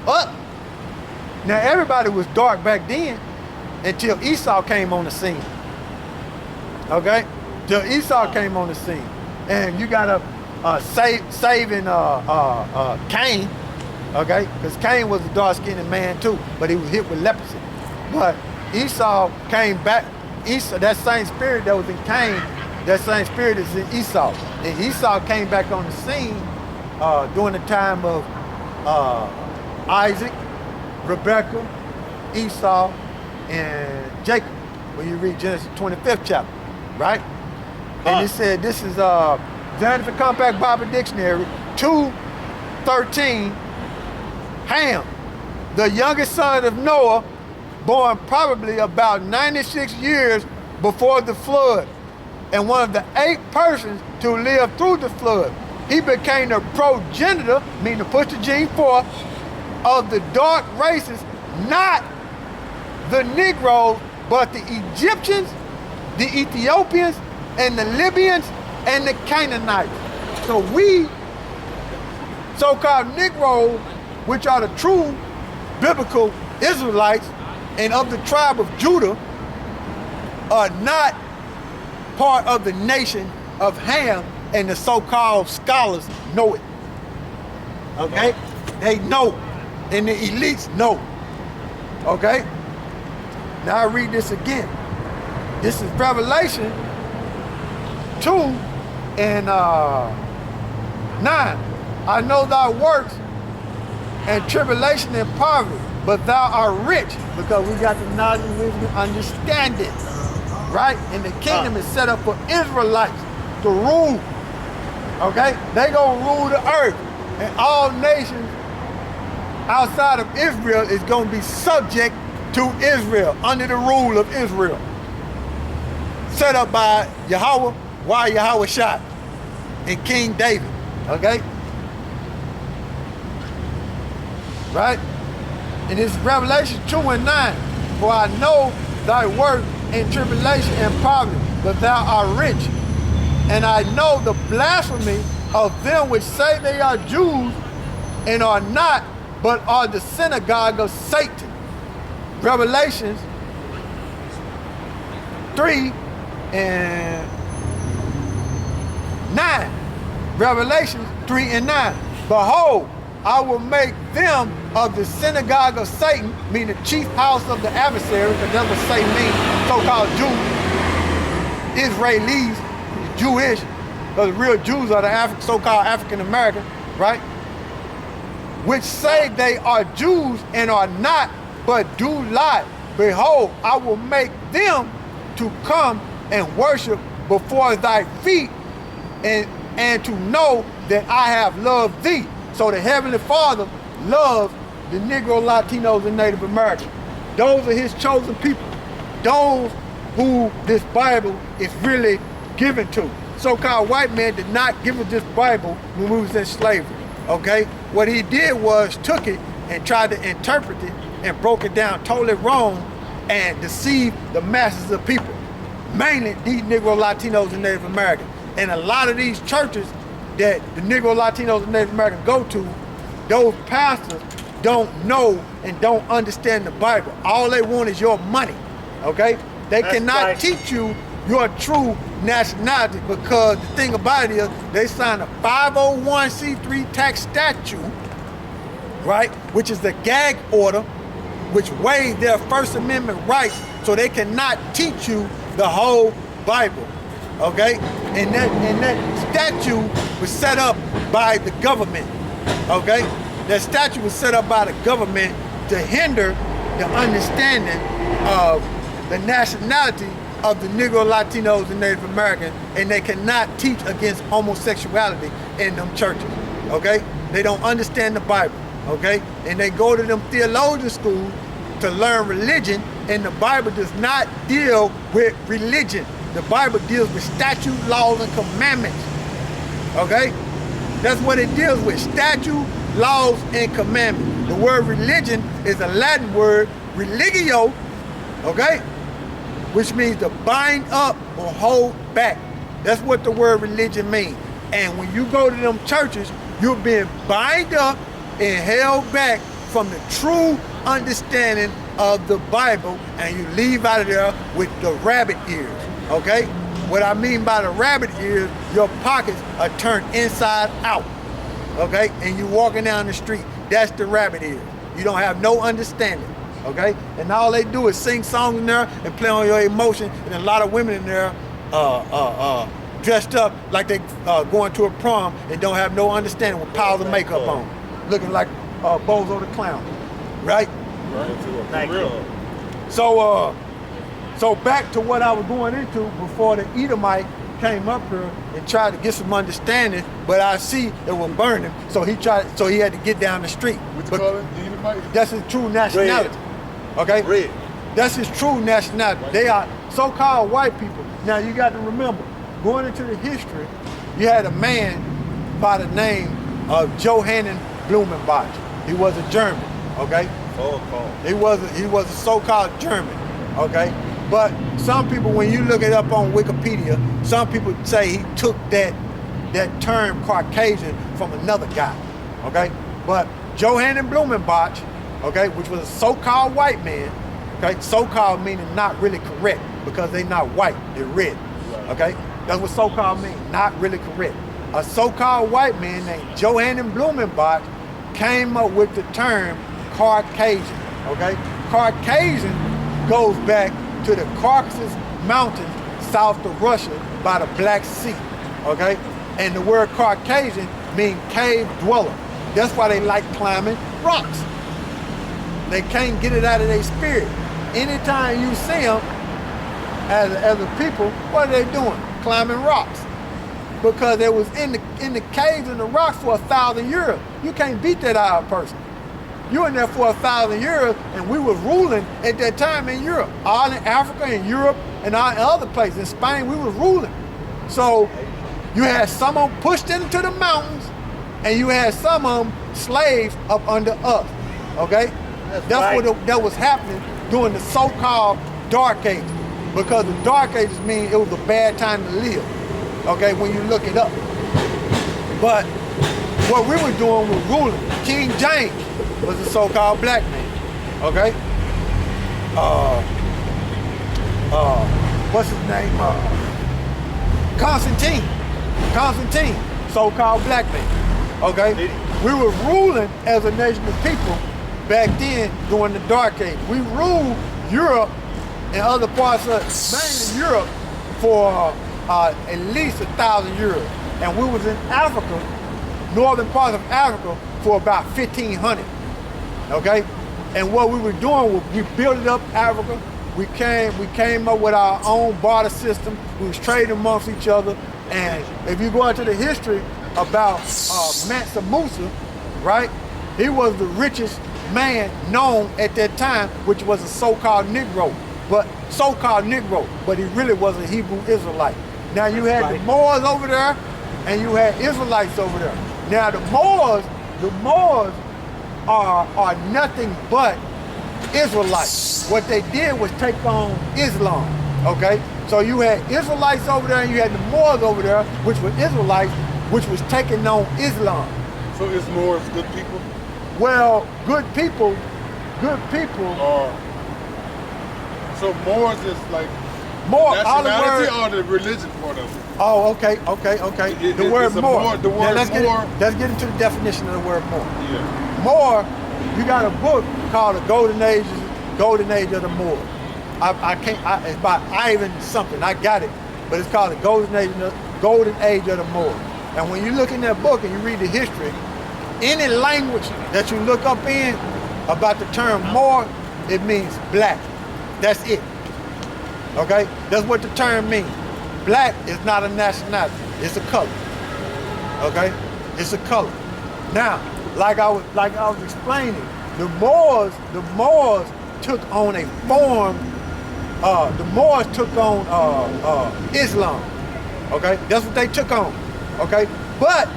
up. Now everybody was dark back then until Esau came on the scene. Okay? Till Esau came on the scene. And you got saving Cain, okay? Because Cain was a dark-skinned man too, but he was hit with leprosy. But Esau came back. Esau, that same spirit that was in Cain, that same spirit is in Esau. And Esau came back on the scene during the time of Isaac, Rebekah, Esau, and Jacob. When you read Genesis 25th chapter, right? And it said, this is Edifying Compact Bible Dictionary, 2:13, Ham, the youngest son of Noah, born probably about 96 years before the flood, and one of the 8 persons to live through the flood. He became the progenitor, meaning to push the gene forth, of the dark races, not the Negroes, but the Egyptians, the Ethiopians, and the Libyans, and the Canaanites. So we, so-called Negroes, which are the true biblical Israelites and of the tribe of Judah, are not part of the nation of Ham, and the so-called scholars know it. Okay? They know, and the elites know. Okay? Now I read this again. This is Revelation 2 and 9. I know thy works and tribulation and poverty, but thou art rich, because we got the knowledge and wisdom and understanding, right? And the kingdom is set up for Israelites to rule, okay? They gonna rule the earth, and all nations outside of Israel is gonna be subject to Israel, under the rule of Israel. Set up by YAHAWAH, YAHAWASHI, and King David, okay? Right? And it's Revelation 2 and 9. For I know thy work in tribulation and poverty, but thou art rich. And I know the blasphemy of them which say they are Jews and are not, but are the synagogue of Satan. Revelations 3 and 9. Revelations 3 and 9. Behold, I will make them of the synagogue of Satan, meaning the chief house of the adversary, because that's what Satan means, so-called Jews, Israelis, Jewish, because real Jews are the so-called African American, right? Which say they are Jews and are not, but do lie. Behold, I will make them to come and worship before thy feet, and to know that I have loved thee. So the Heavenly Father loves the Negro, Latinos, and Native Americans. Those are his chosen people. Those who this Bible is really given to. So-called white man did not give us this Bible when we was in slavery, okay? What he did was took it and tried to interpret it and broke it down totally wrong and deceived the masses of people, mainly these Negro, Latinos, and Native Americans. And a lot of these churches that the Negro, Latinos, and Native Americans go to, those pastors don't know and don't understand the Bible. All they want is your money, okay? They cannot teach you your true nationality, because the thing about it is they signed a 501c3 tax statute, right? Which is the gag order, which waived their First Amendment rights, so they cannot teach you the whole Bible, okay? And that statute was set up by the government, okay? That statute was set up by the government to hinder the understanding of the nationality of the Negro, Latinos, and Native Americans, and they cannot teach against homosexuality in them churches, okay? They don't understand the Bible, okay? And they go to them theologian schools to learn religion, and the Bible does not deal with religion. The Bible deals with statute, laws, and commandments, okay? That's what it deals with, statute, laws, and commandments. The word religion is a Latin word, religio, okay? Which means to bind up or hold back. That's what the word religion means. And when you go to them churches, you're being bind up and held back from the true understanding of the Bible, and you leave out of there with the rabbit ears, okay? What I mean by the rabbit ears, your pockets are turned inside out, okay? And you walking down the street, that's the rabbit ears. You don't have no understanding, okay? And all they do is sing songs in there and play on your emotion, and a lot of women in there dressed up like they going to a prom and don't have no understanding with piles of makeup on, looking like Bozo the Clown, right? So back to what I was going into before the Edomite came up here and tried to get some understanding, but I see it was burning, so he had to get down the street. What you call it? The Edomite? That's his true nationality. Okay? Red. That's his true nationality. They are so-called white people. Now you got to remember, going into the history, you had a man by the name of Johann Blumenbach. He was a German, okay? He was a so-called German, okay? But some people, when you look it up on Wikipedia, some people say he took that term Caucasian from another guy, okay? But Johann Blumenbach, okay, which was a so-called white man, okay? So-called meaning not really correct, because they're not white, they're red, okay? That's what so-called means, not really correct. A so-called white man named Johann Blumenbach came up with the term Caucasian, okay? Caucasian goes back to the Caucasus Mountains south of Russia by the Black Sea, okay? And the word Caucasian means cave dweller. That's why they like climbing rocks. They can't get it out of their spirit. Anytime you see them, as a people, what are they doing? Climbing rocks. Because they was in the caves and the rocks for 1,000 years. You can't beat that out of a person. You in there for 1,000 years, and we was ruling at that time in Europe. All in Africa and Europe and all other places. In Spain, we was ruling. So you had some of them pushed into the mountains, and you had some of them slaves up under us, okay? That's what that was happening during the so-called Dark Ages. Because the Dark Ages mean it was a bad time to live, okay, when you look it up. But what we were doing was ruling. King James was a so-called black man, okay? What's his name? Constantine, so-called black man, okay? We were ruling as a nation of people back then during the Dark Ages. We ruled Europe and other parts of, mainly Europe, for at least 1,000 years. And we was in Africa, northern parts of Africa, for about 1,500, okay? And what we were doing was we built up Africa. We came up with our own barter system. We was trading amongst each other. And if you go into the history about Mansa Musa, right? He was the richest man known at that time, which was a so-called Negro. But he really was a Hebrew Israelite. Now you had the Moors over there, and you had Israelites over there. Now the Moors are nothing but Israelites. What they did was take on Islam, okay? So you had Israelites over there, and you had the Moors over there, which were Israelites, which was taking on Islam. So is Moors good people? Well, good people. So Moors is like nationality or the religion part of it? Oh, okay. The word Moor. Let's get into the definition of the word Moor. Yeah. Moor, you got a book called The Golden Age of the Moor. It's by Ivan something. I got it, but it's called The Golden Age of the Moor. And when you look in that book and you read the history, any language that you look up in about the term Moor, it means black. That's it, okay? That's what the term means. Black is not a nationality, it's a color, okay? It's a color. Now, like I was explaining, the Moors took on a form, the Moors took on Islam, okay? That's what they took on, okay? But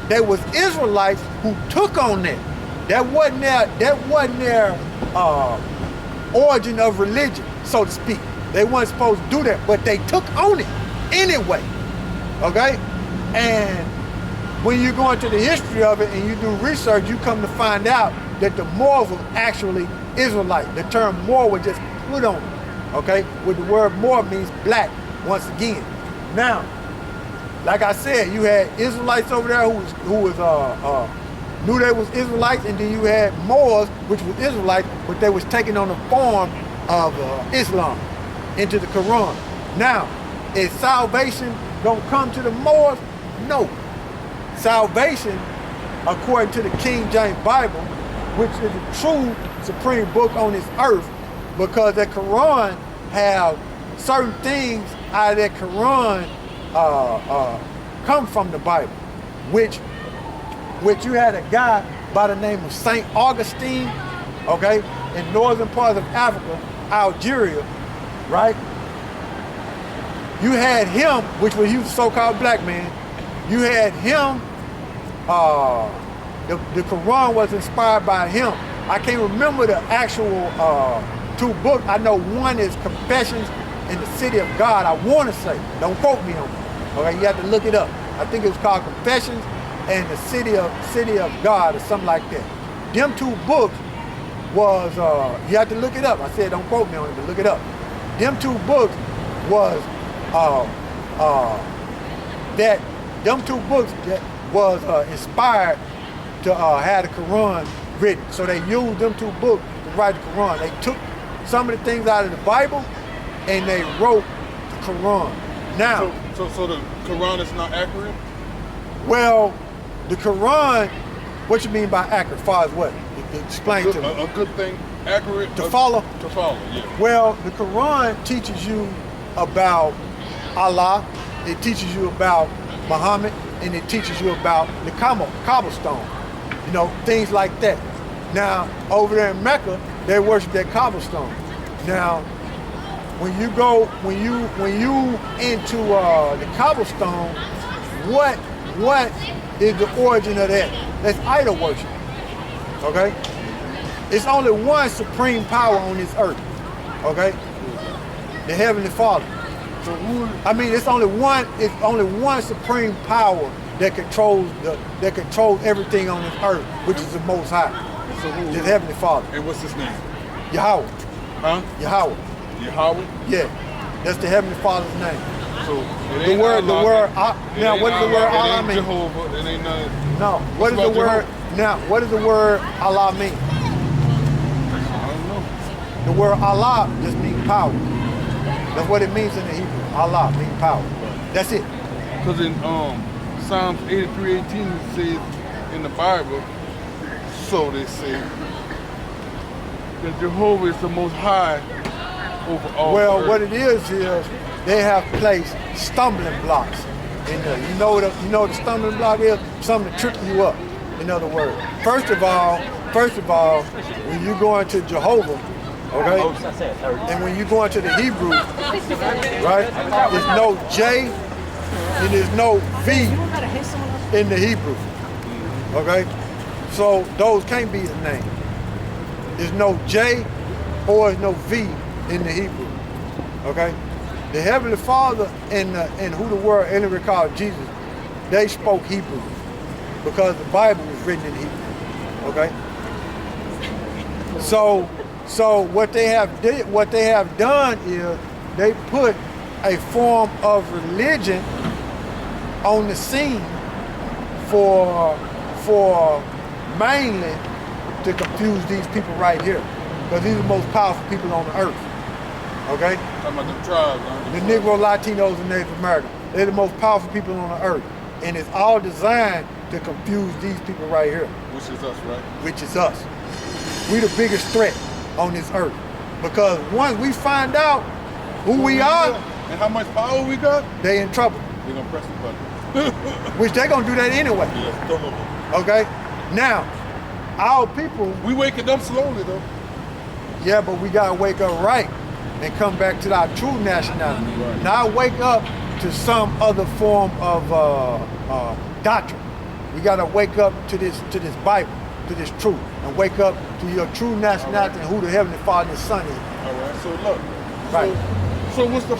there was Israelites who took on that. That wasn't their origin of religion, so to speak. They weren't supposed to do that, but they took on it anyway, okay? And when you go into the history of it and you do research, you come to find out that the Moors were actually Israelite. The term Moor was just put on it, okay? What the word Moor means black, once again. Now, like I said, you had Israelites over there who knew they was Israelites, and then you had Moors, which was Israelites, but they was taking on the form of Islam into the Quran. Now, is salvation gonna come to the Moors? No. Salvation, according to the King James Bible, which is the true supreme book on this earth, because the Quran have certain things out of that Quran come from the Bible, which you had a guy by the name of Saint Augustine, okay, in northern parts of Africa, Algeria, right? You had him, which was he was a so-called black man. You had him. The Quran was inspired by him. I can't remember the actual two books. I know one is Confessions in the City of God. I want to say, don't quote me on it. Okay, you have to look it up. I think it was called Confessions and the City of God or something like that. Them two books was you have to look it up. I said don't quote me on it, but look it up. Them two books was that was inspired to have the Quran written. So they used them two books to write the Quran. They took some of the things out of the Bible and they wrote the Quran. Now, so the Quran is not accurate? Well, the Quran, what you mean by accurate? As far as what? Explain to me. A good thing, accurate. To follow? To follow, yeah. Well, the Quran teaches you about Allah, it teaches you about Muhammad, and it teaches you about the cobblestone, you know, things like that. Now, over there in Mecca, they worship that cobblestone. Now, when you into the cobblestone, what is the origin of that? That's idol worship, okay? It's only one supreme power on this earth, okay? The Heavenly Father. I mean, it's only one supreme power that controls everything on this earth, which is the Most High. So the Heavenly Father. And what's his name? YAHAWAH. Huh? YAHAWAH. YAHAWAH? Yeah, that's the Heavenly Father's name. So the word now what does the word Allah mean? Jehovah, it ain't nothing. No, what is the word? Now, what does the word Allah mean? I don't know. The word Allah just means power. That's what it means in the Hebrew. Allah means power. That's it. Because in Psalms 83:18 it says in the Bible, so they say, that Jehovah is the Most High over all. Well, what it is they have placed stumbling blocks in there. You know what the stumbling block is? Something to trip you up. In other words, first of all, when you go into Jehovah, okay, and when you go into the Hebrew, right, there's no J and there's no V in the Hebrew, okay? So those can't be his name. There's no J or there's no V in the Hebrew, okay? The Heavenly Father and who the world anyway called Jesus, they spoke Hebrew because the Bible was written in Hebrew, okay? So what they have done is they put a form of religion on the scene for mainly to confuse these people right here, because these are the most powerful people on the earth. Okay? Talking about the tribes, the Negro, Latinos, and Native Americans. They're the most powerful people on the earth, and it's all designed to confuse these people right here. Which is us, right? Which is us. We the biggest threat on this earth, because once we find out who we are and how much power we got, they in trouble. They're gonna press the button. Which they're gonna do that anyway. Yes, okay? Now, our people, we waking up slowly though. Yeah, but we gotta wake up right and come back to our true nationality. Right. Not wake up to some other form of doctrine. We gotta wake up to this Bible, to this truth, and wake up to your true nationality and who the Heavenly Father and Son is. All right. So look. Right. So what's the